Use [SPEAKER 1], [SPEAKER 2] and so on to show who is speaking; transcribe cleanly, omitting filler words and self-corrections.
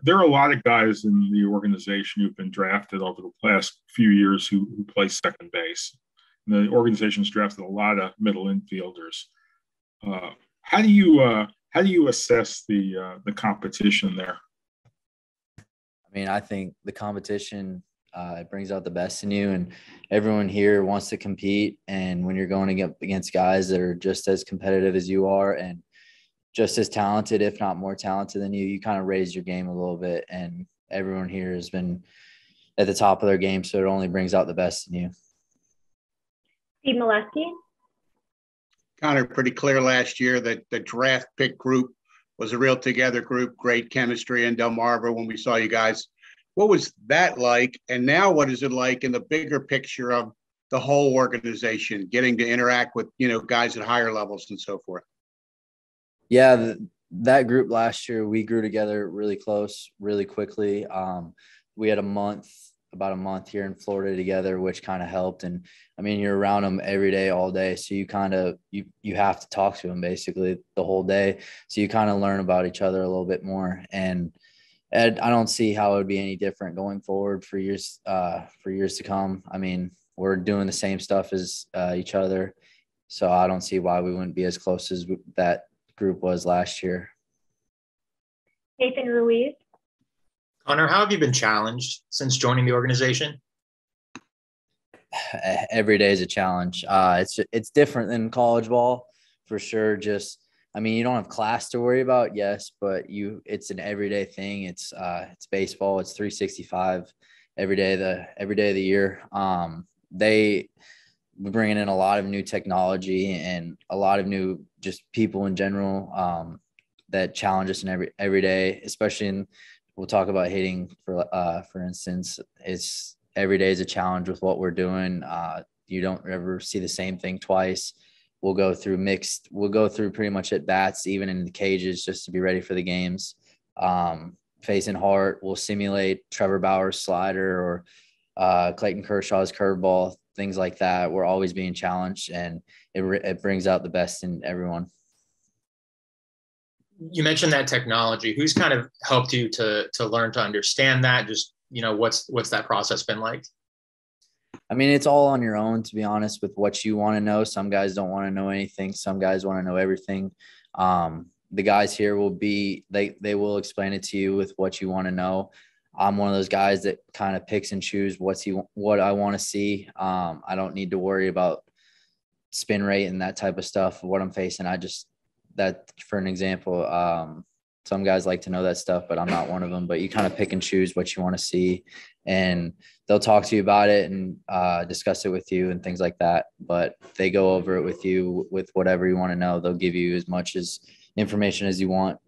[SPEAKER 1] There are a lot of guys in the organization who've been drafted over the past few years who play second base. And the organization's drafted a lot of middle infielders. Uh, how do you assess the competition there?
[SPEAKER 2] I mean, I think the competition it brings out the best in you, and everyone here wants to compete. And when you're going against guys that are just as competitive as you are and just as talented, if not more talented than you, you kind of raise your game a little bit. And everyone here has been at the top of their game, so it only brings out the best in you.
[SPEAKER 3] Steve Molesky.
[SPEAKER 4] Connor, pretty clear last year that the draft pick group was a real together group, great chemistry in Delmarva when we saw you guys. What was that like? And now what is it like in the bigger picture of the whole organization, getting to interact with, guys at higher levels and so forth?
[SPEAKER 2] Yeah, that group last year, we grew together really close, really quickly. We had about a month here in Florida together, which kind of helped. And I mean, you're around them every day, all day. So you kind of, you have to talk to them basically the whole day. So you kind of learn about each other a little bit more. And I don't see how it would be any different going forward for years to come. I mean, we're doing the same stuff as each other. So I don't see why we wouldn't be as close as that group was last year.
[SPEAKER 3] Nathan Ruiz.
[SPEAKER 5] Connor, how have you been challenged since joining the organization?
[SPEAKER 2] Every day is a challenge. It's different than college ball for sure. I mean, you don't have class to worry about, yes, but it's an everyday thing. It's baseball. It's 365 every day of the year. We're bringing in a lot of new technology and a lot of new just people in general that challenge us in every day, especially we'll talk about hitting for instance. It's every day is a challenge with what we're doing. You don't ever see the same thing twice. We'll go through pretty much at bats, even in the cages, just to be ready for the games. Facing Hart, we'll simulate Trevor Bauer's slider or Clayton Kershaw's curveball, things like that. We're always being challenged, and it brings out the best in everyone.
[SPEAKER 5] You mentioned that technology. Who's kind of helped you to learn to understand that? Just, what's that process been like?
[SPEAKER 2] I mean, it's all on your own, to be honest, with what you want to know. Some guys don't want to know anything. Some guys want to know everything. The guys here they will explain it to you with what you want to know. I'm one of those guys that kind of picks and choose what I want to see. I don't need to worry about spin rate and that type of stuff, what I'm facing. That for an example, some guys like to know that stuff, but I'm not one of them. But you kind of pick and choose what you want to see, and they'll talk to you about it and discuss it with you and things like that. But they go over it with you with whatever you want to know. They'll give you as much information as you want